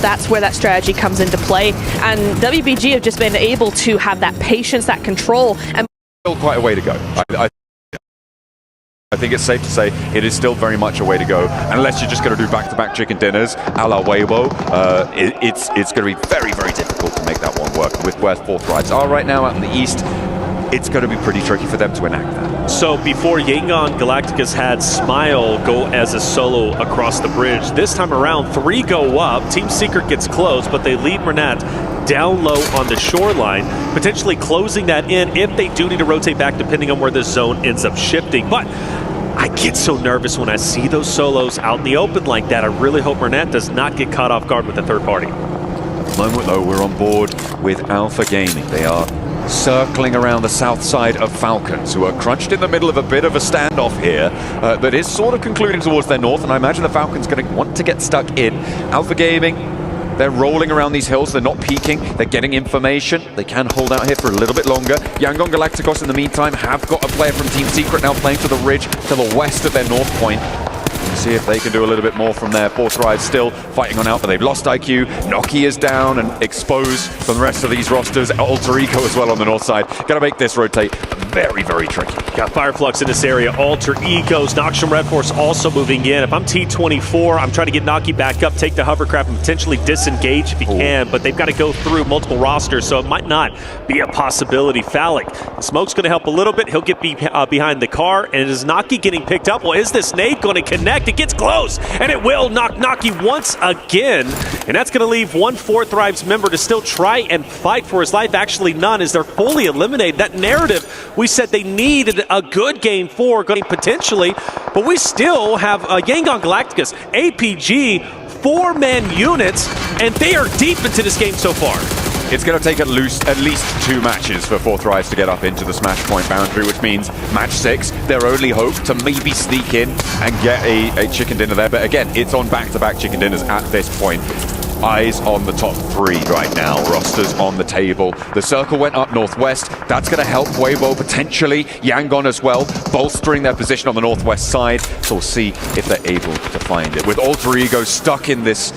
that's where that strategy comes into play. And WBG have just been able to have that patience, that control. And still quite a way to go. I think it's safe to say it is still very much a way to go. Unless you're just going to do back-to-back chicken dinners a la Weibo, it's going to be very, very difficult to make that one work. With where Fourth Rides are right now out in the east, it's going to be pretty tricky for them to enact that. So before Yangon Galacticus had Smile go as a solo across the bridge, this time around 3 go up. Team Secret gets close, but they leave Renat down low on the shoreline, potentially closing that in if they do need to rotate back depending on where the zone ends up shifting. But I get so nervous when I see those solos out in the open like that. I really hope Renat does not get caught off guard with a third party. At the moment though, we're on board with Alpha Gaming. They are circling around the south side of Falcons, who are crunched in the middle of a bit of a standoff here that is sort of concluding towards their north, and I imagine the Falcons going to want to get stuck in. Alpha Gaming, they're rolling around these hills, they're not peeking, they're getting information. They can hold out here for a little bit longer. Yangon Galacticos in the meantime have got a player from Team Secret now playing to the ridge to the west of their north point. See if they can do a little bit more from there. Fourth Ride still fighting on out, but they've lost IQ. Noki is down and exposed from the rest of these rosters. Alter Ego as well on the north side. Got to make this rotate very, very tricky. Got Fireflux in this area. Alter Egos. Noxium Red Force also moving in. If I'm T24, I'm trying to get Noki back up, take the hovercraft, and potentially disengage if he can, but they've got to go through multiple rosters, so it might not be a possibility. Phallic. The smoke's going to help a little bit. He'll get behind the car, and is Noki getting picked up? Well, is this nade going to connect? It gets close, and it will knock Noki once again, and that's going to leave one Fourth Thrives member to still try and fight for his life. Actually, none, as they're fully eliminated. That narrative we said they needed a good game for, going potentially, but we still have Yangon Galacticus, APG, 4-man units, and they are deep into this game so far. It's going to take at least 2 matches for Fourth Rise to get up into the Smash Point boundary, which means match 6, their only hope to maybe sneak in and get a chicken dinner there. But again, it's on back-to-back chicken dinners at this point. Eyes on the top 3 right now. Rosters on the table. The circle went up northwest. That's going to help Weibo potentially. Yangon as well, bolstering their position on the northwest side. So we'll see if they're able to find it. With Alter Ego stuck in this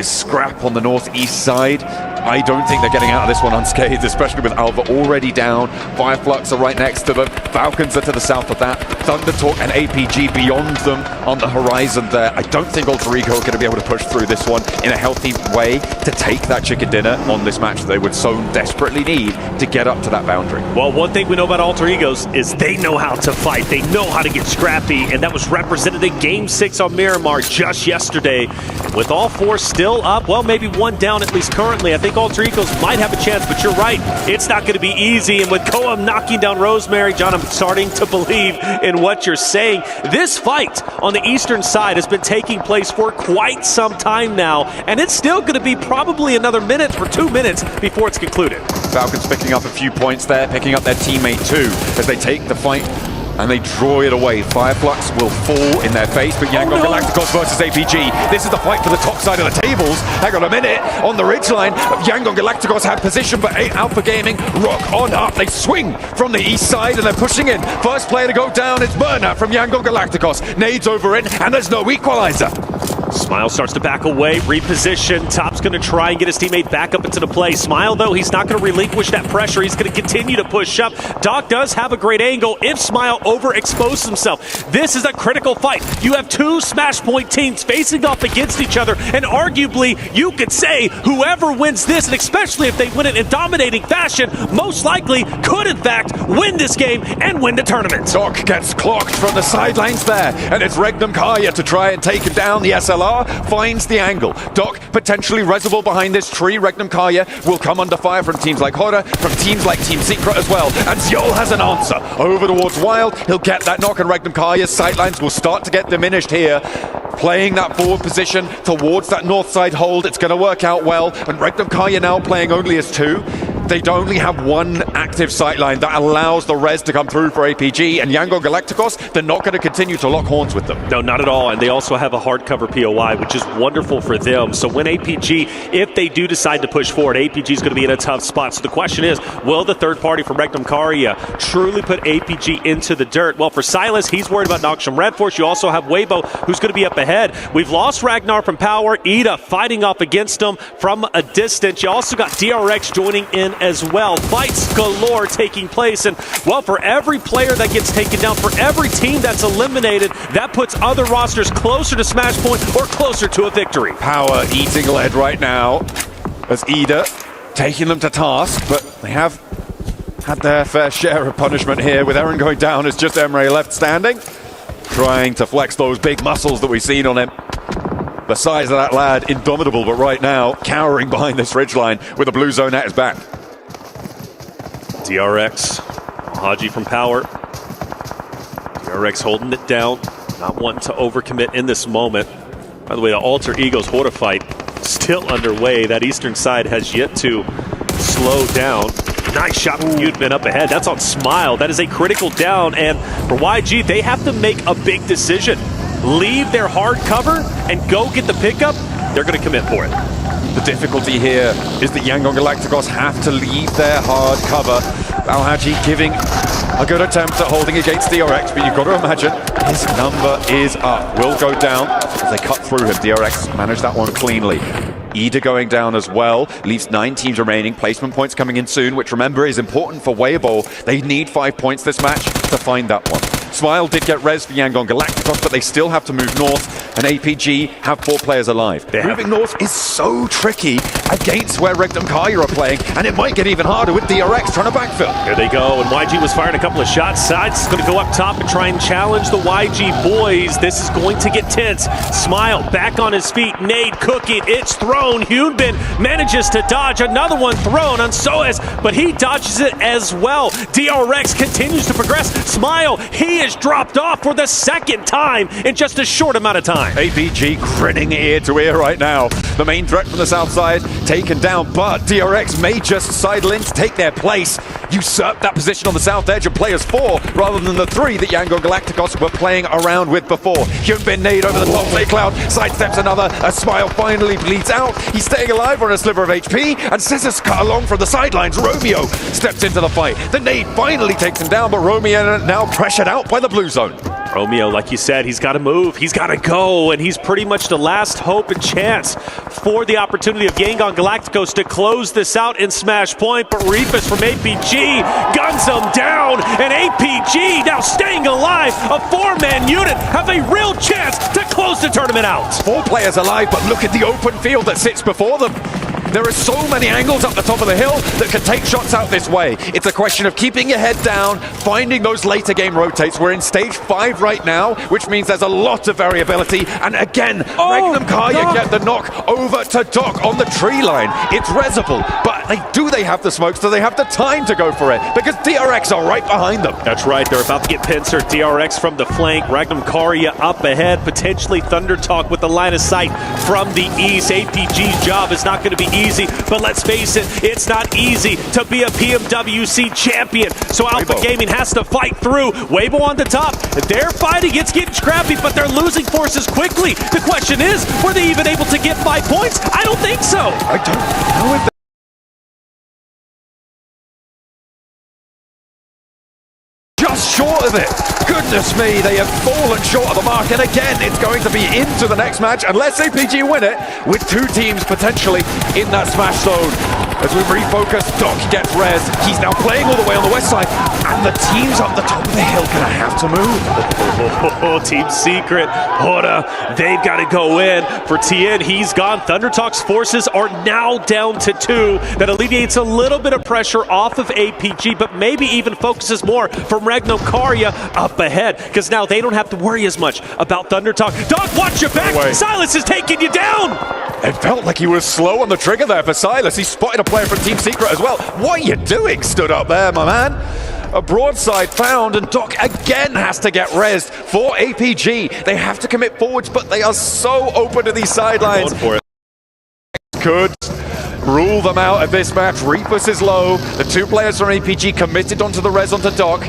scrap on the northeast side, I don't think they're getting out of this one unscathed, especially with Alva already down. Fireflux are right next to them. Falcons are to the south of that. Thundertalk and APG beyond them on the horizon there. I don't think Alter Ego are going to be able to push through this one in a healthy way to take that chicken dinner on this match that they would so desperately need to get up to that boundary. Well, one thing we know about Alter Egos is they know how to fight. They know how to get scrappy, and that was represented in Game 6 on Miramar just yesterday. With all 4 still up, well, maybe 1 down at least currently. I think Alter Egos might have a chance, but you're right, it's not going to be easy. And with Koam knocking down Rosemary, John, I'm starting to believe in what you're saying. This fight on the eastern side has been taking place for quite some time now, and it's still going to be probably another minute or 2 minutes before it's concluded. Falcons picking up a few points there, picking up their teammate too, as they take the fight and they draw it away. Fireflux will fall in their face, but Yangon Galacticos versus APG. This is the fight for the top side of the tables. Hang on a minute, on the ridgeline, Yangon Galacticos have position, but Alpha Gaming rock on up. They swing from the east side and they're pushing in. First player to go down is Burner from Yangon Galacticos. Nades over in, and there's no equalizer. Smile starts to back away, reposition. Top's going to try and get his teammate back up into the play. Smile, though, he's not going to relinquish that pressure. He's going to continue to push up. Doc does have a great angle if Smile overexposes himself. This is a critical fight. You have 2 Smash Point teams facing off against each other, and arguably, you could say whoever wins this, and especially if they win it in dominating fashion, most likely could, in fact, win this game and win the tournament. Doc gets clocked from the sidelines there, and it's Regnum Kaya to try and take him down. The SLR finds the angle. Doc potentially reservoir behind this tree. Regnum Kaya will come under fire from teams like Hora, from teams like Team Secret as well. And Zjol has an answer. Over towards Wild, he'll get that knock, and Regnum Kaya's sightlines will start to get diminished here. Playing that forward position towards that north side hold. It's going to work out well. And Regnum Kaya now playing only as 2. They only have one active sightline that allows the res to come through for APG, and Yangon Galacticos, they're not going to continue to lock horns with them. No, not at all, and they also have a hard cover POI, which is wonderful for them. So when APG, if they do decide to push forward, APG is going to be in a tough spot. So the question is, will the third party from Regnum Karya truly put APG into the dirt? Well, for Silas, he's worried about Noxium Red Force. You also have Weibo, who's going to be up ahead. We've lost Ragnar from Power, Ida fighting off against him from a distance. You also got DRX joining in as well. Fights galore taking place, and well, for every player that gets taken down, for every team that's eliminated, that puts other rosters closer to Smash Point or closer to a victory. Power eating lead right now as Ida taking them to task, but they have had their fair share of punishment here, with Eren going down as just Emre left standing, trying to flex those big muscles that we've seen on him. The size of that lad, indomitable, but right now cowering behind this ridgeline with a blue zone at his back. DRX, Haji from Power. DRX holding it down, not wanting to overcommit in this moment. By the way, the Alter Ego's Horda fight still underway. That eastern side has yet to slow down. Nice shot from Yudbin up ahead. That's on Smile. That is a critical down, and for YG, they have to make a big decision. Leave their hard cover and go get the pickup. They're going to commit for it. The difficulty here is that Yangon Galacticos have to leave their hard cover. Al-Haji giving a good attempt at holding against DRX, but you've got to imagine his number is up. Will go down as they cut through him. DRX managed that one cleanly. Ida going down as well, leaves 9 teams remaining. Placement points coming in soon, which remember is important for Weibo. They need 5 points this match to find that one. Smile did get res for Yangon Galacticos, but they still have to move north, and APG have 4 players alive. Moving north is so tricky against where Regnum Karya are playing, and it might get even harder with DRX trying to backfill. Here they go, and YG was firing a couple of shots. Sides is going to go up top and try and challenge the YG boys. This is going to get tense. Smile back on his feet. Nade cooking. It's thrown. Hyunbin manages to dodge. Another one thrown on Soez, but he dodges it as well. DRX continues to progress. Smile, he is dropped off for the second time in just a short amount of time. APG grinning ear to ear right now. The main threat from the south side taken down, but DRX may just sidle in to take their place, usurp that position on the south edge and play as 4 rather than the 3 that Yangon Galacticos were playing around with before. Hyunbin nade over the top play cloud, sidesteps another, a Smile finally bleeds out. He's staying alive on a sliver of HP, and Scissors cut along from the sidelines. Romeo steps into the fight. The nade finally takes him down, but Romeo now pressured out by the blue zone. Romeo, like you said, he's got to move, he's got to go, and he's pretty much the last hope and chance for the opportunity of Yangon Galacticos to close this out in Smash Point, but Reefus from APG guns him down, and APG now staying alive. A 4-man unit have a real chance to close the tournament out. 4 players alive, but look at the open field that sits before them. There are so many angles up the top of the hill that can take shots out this way. It's a question of keeping your head down, finding those later game rotates. We're in stage 5 right now, which means there's a lot of variability. And again, Regnum Karya get the knock over to Doc on the tree line. It's resible, but do they have the smokes? Do they have the time to go for it? Because DRX are right behind them. That's right, they're about to get pincered. DRX from the flank, Regnum Karya up ahead, potentially Thunder Talk with the line of sight from the east. APG's job is not going to be easy, but let's face it, it's not easy to be a PMWC champion. So Alpha Gaming has to fight through. Weibo on the top. They're fighting, it's getting scrappy, but they're losing forces quickly. The question is, were they even able to get 5 points? I don't think so. I don't know if just short of it. Goodness me, they have fallen short of the mark, and again, it's going to be into the next match, unless APG win it, with 2 teams potentially in that Smash zone. As we refocus, Doc gets res. He's now playing all the way on the west side, and the teams up the top of the hill gonna have to move. Team Secret, Horda, they've got to go in. For Tien, he's gone. Thunder Talk's forces are now down to 2. That alleviates a little bit of pressure off of APG, but maybe even focuses more from Regnum Karya up ahead, because now they don't have to worry as much about Thunder Talk. Doc, watch your back! Silas is taking you down! It felt like he was slow on the trigger there for Silas. He spotted a player from Team Secret as well. What are you doing stood up there, my man? A broadside found, and Doc again has to get rezzed for APG. They have to commit forwards, but they are so open to these sidelines. Going for it. Could rule them out of this match. Reapers is low. The two players from APG committed onto the res onto Doc.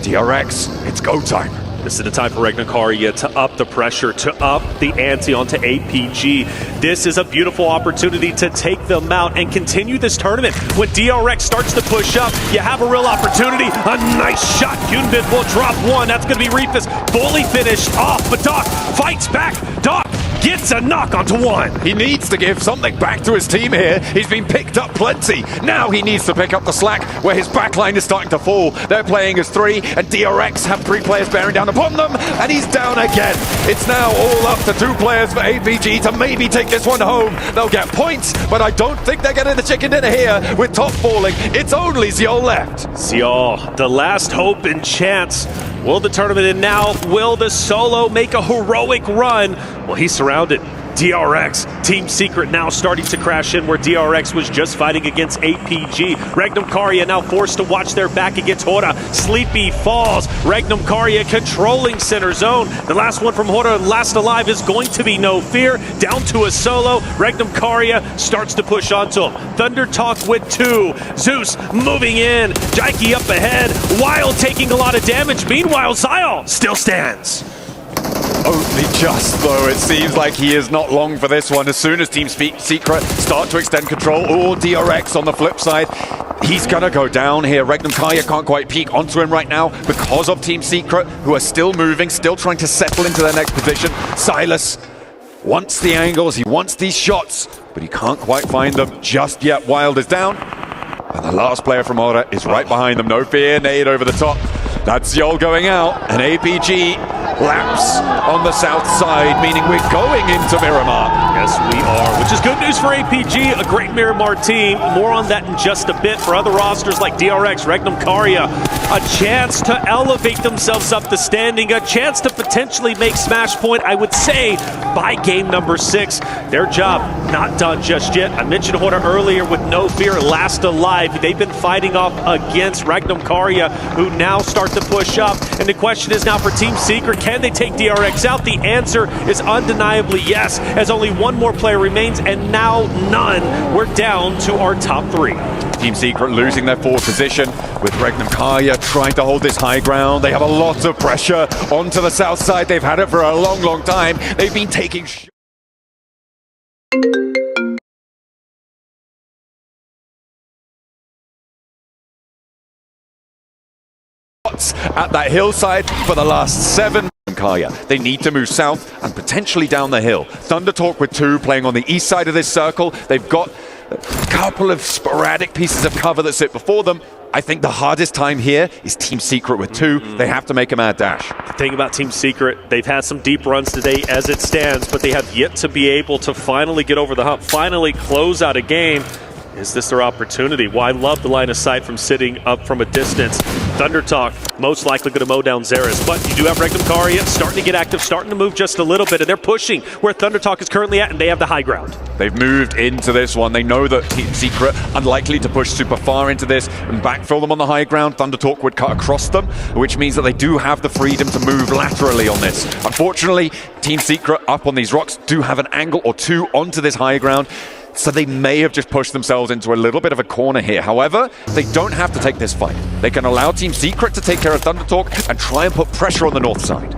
DRX, it's go time. This is the time for Regnacaria to up the pressure, to up the ante onto APG. This is a beautiful opportunity to take them out and continue this tournament. When DRX starts to push up, you have a real opportunity. A nice shot. Yunbin will drop one. That's going to be Reefus fully finished off, but Doc fights back. Doc gets a knock onto one. He needs to give something back to his team here. He's been picked up plenty. Now he needs to pick up the slack where his backline is starting to fall. They're playing as three, and DRX have three players bearing down upon them, and he's down again. It's now all up to two players for APG to maybe take this one home. They'll get points, but I don't think they're getting the chicken dinner here with top falling. It's only Zeol left. Zeol, the last hope and chance. Will the tournament end now? Will the solo make a heroic run? Well, he's surrounded. DRX, Team Secret now starting to crash in where DRX was just fighting against APG. Regnacaria now forced to watch their back against Hora. Sleepy falls. Regnacaria controlling center zone. The last one from Hora, last alive, is going to be No Fear. Down to a solo. Regnacaria starts to push onto him. Thunder Talk with two. Zeus moving in. Jaiki up ahead. Wild taking a lot of damage. Meanwhile, Zeol still stands. Only just, though. It seems like he is not long for this one. As soon as Team Secret start to extend control, or DRX on the flip side, he's gonna go down here. Regnacaria can't quite peek onto him right now because of Team Secret, who are still moving, still trying to settle into their next position. Silas wants the angles, he wants these shots, but he can't quite find them just yet. Wild is down, and the last player from Hora is right behind them. No Fear, nade over the top. That's Zeol going out, and APG laps on the south side, meaning we're going into Miramar. Yes, we are, which is good news for APG, a great Miramar team. More on that in just a bit. For other rosters like DRX, Regnacaria, a chance to elevate themselves up the standing, a chance to potentially make Smash Point, I would say, by game number 6. Their job not done just yet. I mentioned Hora earlier with No Fear last alive. They've been fighting off against Regnacaria, who now start to push up. And the question is now for Team Secret, can they take DRX out? The answer is undeniably yes, as only one more player remains, and now none. We're down to our top 3. Team Secret losing their forward position, with Regnacaria trying to hold this high ground. They have a lot of pressure onto the south side. They've had it for a long, long time. They've been taking shots at that hillside for the last 7. They need to move south and potentially down the hill. Thunder Talk with 2 playing on the east side of this circle. They've got a couple of sporadic pieces of cover that sit before them. I think the hardest time here is Team Secret with 2. They have to make a mad dash. The thing about Team Secret, they've had some deep runs today as it stands, but they have yet to be able to finally get over the hump, finally close out a game. Is this their opportunity? Well, I love the line of sight from sitting up from a distance. Thunder Talk, most likely going to mow down Xerath, but you do have Regnacaria starting to get active, starting to move just a little bit, and they're pushing where Thunder Talk is currently at, and they have the high ground. They've moved into this one. They know that Team Secret unlikely to push super far into this and backfill them on the high ground. Thunder Talk would cut across them, which means that they do have the freedom to move laterally on this. Unfortunately, Team Secret up on these rocks do have an angle or 2 onto this high ground, so they may have just pushed themselves into a little bit of a corner here. However, they don't have to take this fight. They can allow Team Secret to take care of Thunder Talk and try and put pressure on the north side.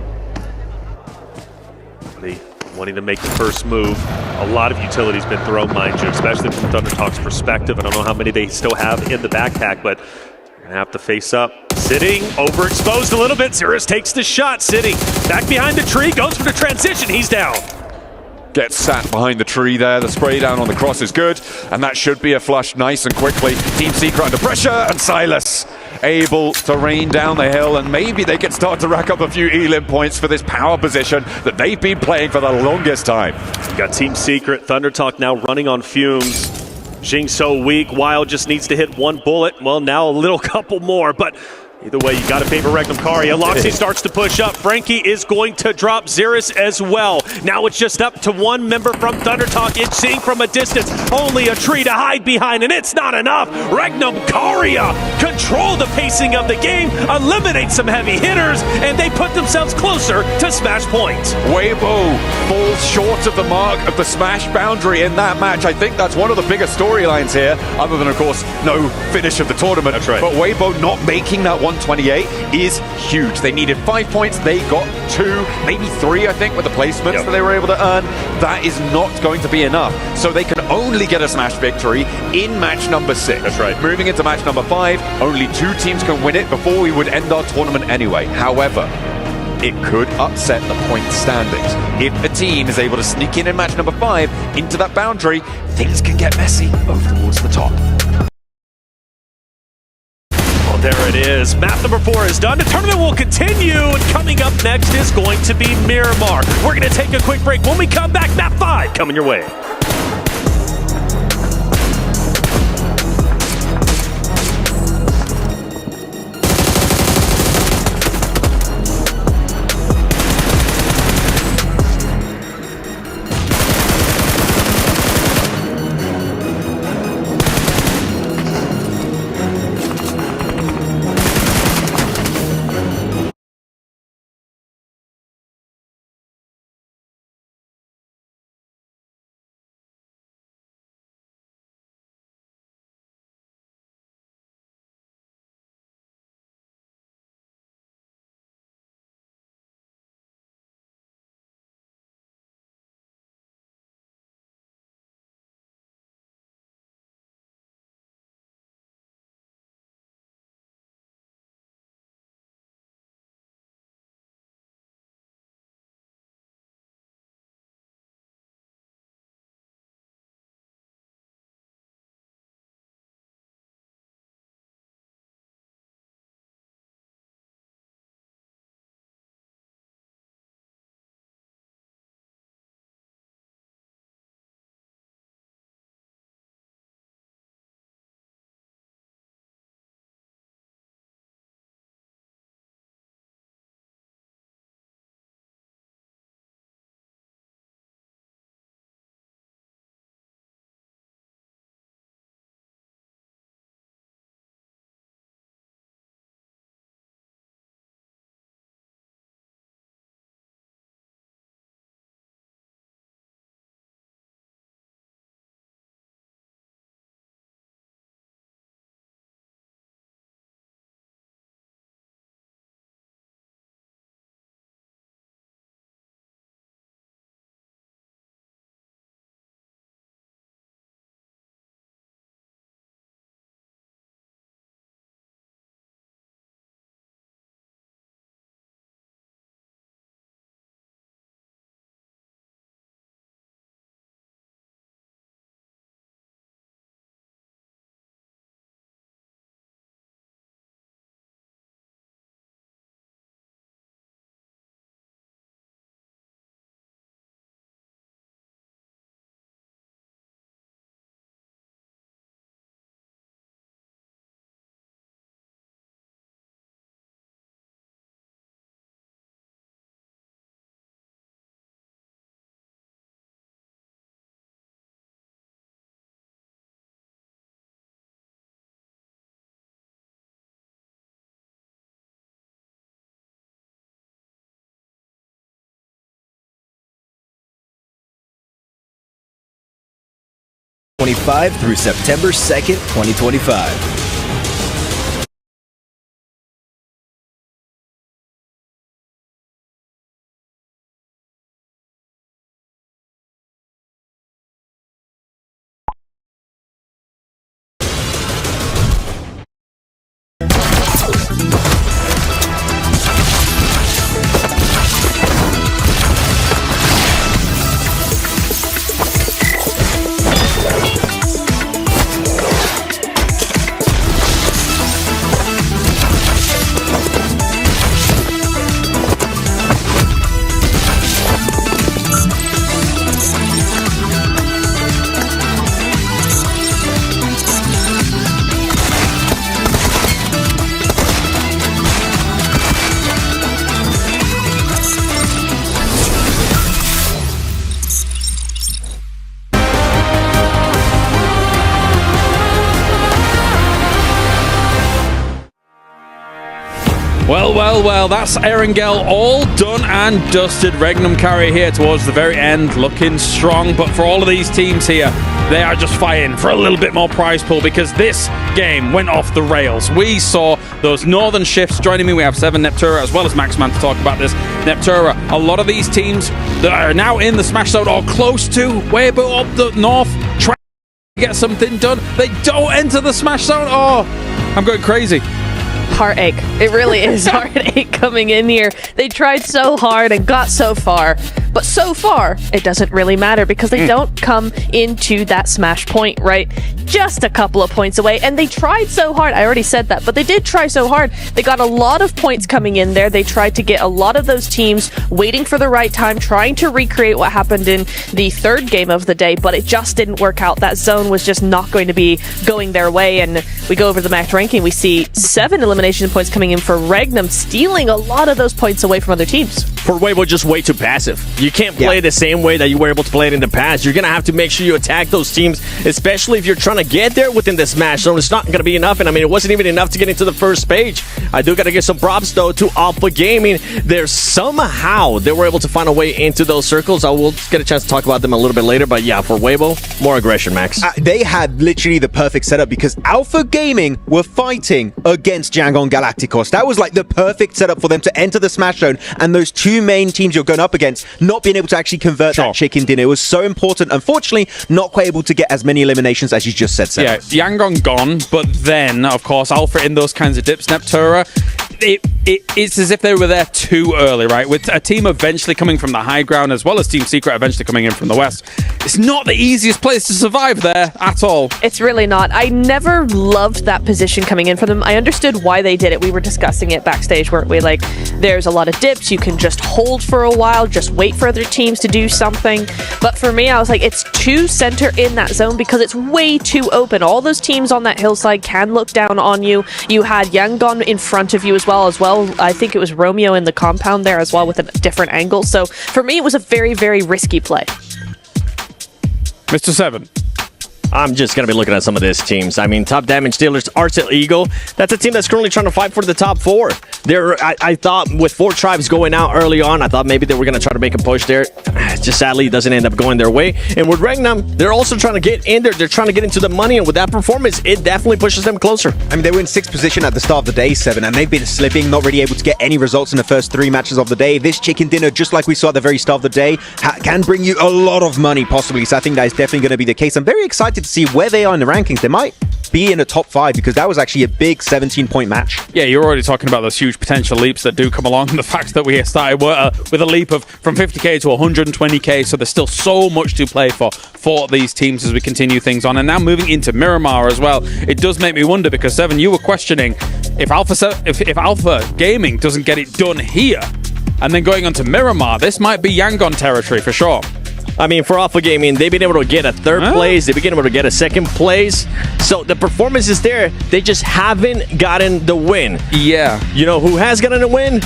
Wanting to make the first move. A lot of utility's been thrown, mind you, especially from Thunder Talk's perspective. I don't know how many they still have in the backpack, but they're gonna have to face up. Sitting, overexposed a little bit. Xerath takes the shot, sitting back behind the tree, goes for the transition, he's down. Gets sat behind the tree there. The spray down on the cross is good, and that should be a flush nice and quickly. Team Secret under pressure, and Silas able to rain down the hill, and maybe they can start to rack up a few elim points for this power position that they've been playing for the longest time. You got Team Secret, Thunder Talk now running on fumes. Jing so weak, Wild just needs to hit 1 bullet. Well, now a little couple more, but Either way, you got to favor Regnum Karia. Loxy starts to push up. Frankie is going to drop Xeris as well. Now it's just up to one member from Thundertalk. It's seeing from a distance. Only a tree to hide behind, and it's not enough. Regnum Karia control the pacing of the game, eliminate some heavy hitters, and they put themselves closer to Smash Point. Weibo falls short of the mark of the Smash boundary in that match. I think that's one of the biggest storylines here, other than, of course, no finish of the tournament. That's right. But Weibo not making that 128 is huge. They needed 5 points. They got 2, maybe 3, I think, with the placements that they were able to earn. That is not going to be enough. So they can only get a Smash victory in match number 6. That's right. Moving into match number 5, only 2 teams can win it before we would end our tournament anyway. However, it could upset the point standings. If a team is able to sneak in match number 5 into that boundary, things can get messy over towards the top. There it is. Map number 4 is done. The tournament will continue, and coming up next is going to be Miramar. We're going to take a quick break. When we come back, map 5 coming your way. Through September 2nd, 2025. Well, well, well, that's Erangel all done and dusted. Regnum carry here towards the very end, looking strong. But for all of these teams here, they are just fighting for a little bit more prize pool because this game went off the rails. We saw those northern shifts. Joining me, we have Seven, Neptura, as well as Maxman to talk about this. Neptura, a lot of these teams that are now in the Smash Zone or close to Weibo up the north, trying to get something done. They don't enter the Smash Zone. Oh, I'm going crazy. Heartache. It really is heartache coming in here. They tried so hard and got so far, but so far it doesn't really matter because they don't come into that smash point, right? Just a couple of points away, and they tried so hard. I already said that, but they did try so hard. They got a lot of points coming in there. They tried to get a lot of those teams waiting for the right time, trying to recreate what happened in the third game of the day, but it just didn't work out. That zone was just not going to be going their way, and we go over the match ranking. We see 7 elimination points coming in for Regnum, stealing a lot of those points away from other teams. For Weibo, just way too passive. You can't play the same way that you were able to play it in the past. You're going to have to make sure you attack those teams, especially if you're trying to get there within the Smash Zone. It's not going to be enough, and I mean, it wasn't even enough to get into the first page. I do got to give some props, though, to Alpha Gaming. Somehow they were able to find a way into those circles. I will get a chance to talk about them a little bit later, but yeah, for Weibo, more aggression, Max. They had literally the perfect setup because Alpha Gaming were fighting against Yangon Galacticos. That was like the perfect setup for them to enter the Smash Zone, and those two main teams you're going up against not being able to actually convert that chicken dinner. It was so important. Unfortunately, not quite able to get as many eliminations as you just said, Seth. Yeah, Yangon gone, but then, of course, Alpha in those kinds of dips. Neptura, it's as if they were there too early, right? With a team eventually coming from the high ground, as well as Team Secret eventually coming in from the west. It's not the easiest place to survive there at all. It's really not. I never loved that position coming in for them. I understood why they did it. We were discussing it backstage, weren't we? Like, there's a lot of dips. You can just hold for a while, just wait for other teams to do something. But for me, I was like, it's too center in that zone because it's way too open. All those teams on that hillside can look down on you. You had Yangon in front of you as well. I think it was Romeo in the compound there as well with a different angle. So for me, it was a very, very risky play. Mr. Seven. I'm just going to be looking at some of these teams. I mean, top damage dealers, Arcel Eagle. That's a team that's currently trying to fight for the top 4. I thought with 4 tribes going out early on, I thought maybe they were going to try to make a push there. Just sadly, it doesn't end up going their way. And with Regnum, they're also trying to get in there. They're trying to get into the money. And with that performance, it definitely pushes them closer. I mean, they were in 6th position at the start of the day, 7, and they've been slipping, not really able to get any results in the first 3 matches of the day. This chicken dinner, just like we saw at the very start of the day, can bring you a lot of money, possibly. So I think that is definitely going to be the case. I'm very excited to see where they are in the rankings. They might be in the top 5 because that was actually a big 17-point match. Yeah, you're already talking about those huge potential leaps that do come along. The fact that we started with a leap of from 50k to 120k, so there's still so much to play for these teams as we continue things on. And now moving into Miramar as well, it does make me wonder because Seven, you were questioning if Alpha Gaming doesn't get it done here, and then going on to Miramar, this might be Yangon territory for sure. I mean, for Alpha Gaming, they've been able to get a 3rd place. They've been able to get a 2nd place. So the performance is there. They just haven't gotten the win. Yeah. You know who has gotten a win?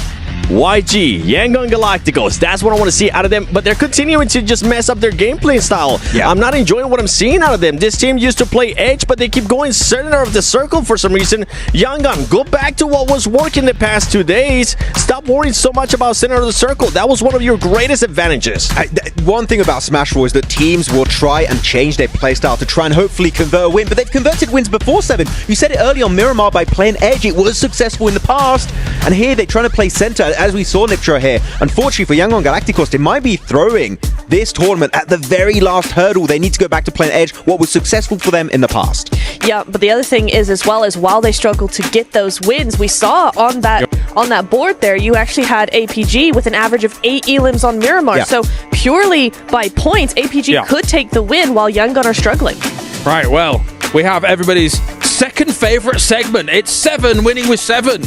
YG, Yangon Galacticos. That's what I want to see out of them. But they're continuing to just mess up their gameplay style. Yeah. I'm not enjoying what I'm seeing out of them. This team used to play edge, but they keep going center of the circle for some reason. Yangon, go back to what was working the past 2 days. Stop worrying so much about center of the circle. That was one of your greatest advantages. One thing about Smash 4 is that teams will try and change their playstyle to try and hopefully convert a win, but they've converted wins before, Seven. You said it early on Miramar by playing edge. It was successful in the past, and here they're trying to play center. As we saw Niptra here, unfortunately for Yangon Galacticos, they might be throwing this tournament at the very last hurdle. They need to go back to playing edge, what was successful for them in the past. Yeah, but the other thing is as well as while they struggle to get those wins, we saw on that board there, you actually had APG with an average of 8 elims on Miramar. Yeah. So purely by points, APG could take the win while Yangon are struggling. Right, well, we have everybody's second favorite segment. It's Seven winning with 7.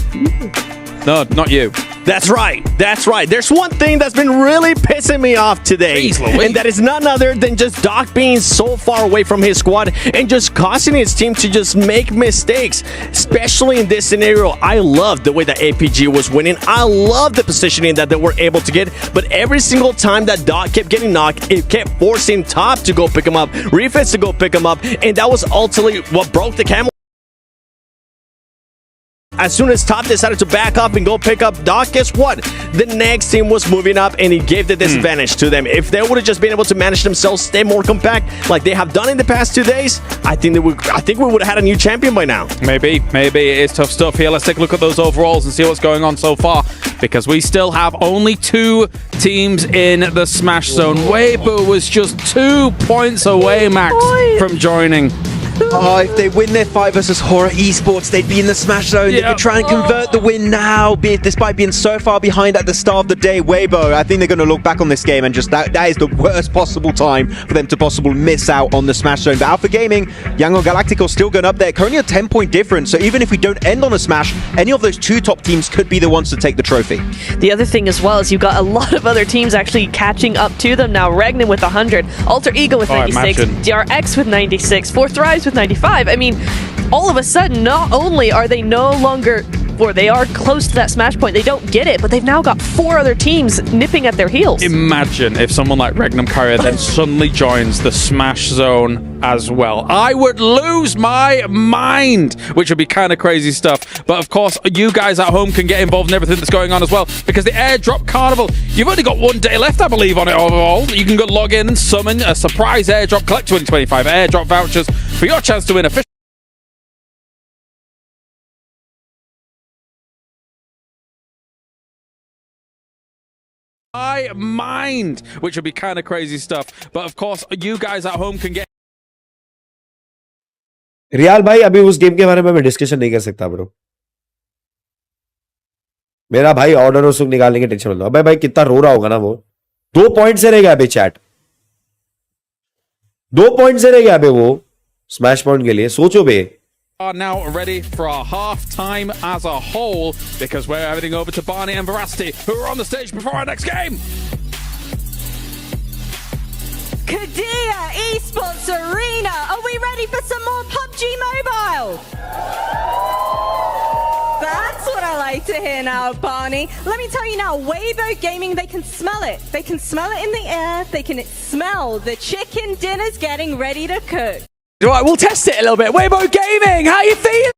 No, not you. That's right. That's right. There's one thing that's been really pissing me off today, and that is none other than just Doc being so far away from his squad and just causing his team to just make mistakes, especially in this scenario. I love the way that APG was winning. I love the positioning that they were able to get, but every single time that Doc kept getting knocked, it kept forcing Top to go pick him up, Refits to go pick him up, and that was ultimately what broke the camel. as soon as Top decided to back up and go pick up Doc, guess what? The next team was moving up and it gave the disadvantage to them. If they would have just been able to manage themselves, stay more compact like they have done in the past 2 days, I think we would have had a new champion by now. Maybe. It is tough stuff here. Let's take a look at those overalls and see what's going on so far, because we still have only 2 teams in the Smash Zone. Weibo was just 2 points away, Max, from joining. Oh, if they win their fight versus Horror Esports, they'd be in the Smash Zone. They could try and convert the win now, despite being so far behind at the start of the day. Weibo, I think they're going to look back on this game and just that is the worst possible time for them to possibly miss out on the Smash Zone. But Alpha Gaming, Yangon Galactical still going up there, currently a 10-point difference. So even if we don't end on a Smash, any of those 2 top teams could be the ones to take the trophy. The other thing as well is you've got a lot of other teams actually catching up to them now. Regnan with 100, Alter Ego with 96, DRX with 96, Fourth Rise with 95. I mean, all of a sudden, not only are they no longer, or they are close to that smash point, they don't get it, but they've now got 4 other teams nipping at their heels. Imagine if someone like Regnum Carrier then suddenly joins the Smash Zone as well. I would lose my mind, which would be kind of crazy stuff. But of course, you guys at home can get involved in everything that's going on as well, because the Airdrop Carnival, you've only got 1 day left, I believe, on it overall. You can go log in and summon a surprise airdrop, collect 2025 airdrop vouchers for your chance to win official mind, which would be kind of crazy stuff. But of course, you guys at home can get. Riyal भाई, अभी उस game के बारे में मैं discussion नहीं कर सकता ब्रो। मेरा भाई ऑर्डर उस निकालने की टेंशन मत लो। अबे भाई कितना रो रहा होगा ना वो। 2 पॉइंट से रह गया अभी चैट, 2 पॉइंट से रह गया अभी वो स्मैश पॉइंट के लिए। सोचो बे। Are now ready for our half time as a whole, because we're heading over to Barney and Veracity, who are on the stage before our next game. Kadia Esports Arena, are we ready for some more PUBG Mobile? That's what I like to hear now, Barney. Let me tell you now, Weibo Gaming, they can smell it. They can smell it in the air. They can smell the chicken dinner's getting ready to cook. Right, we'll test it a little bit. Weibo Gaming, how you feeling?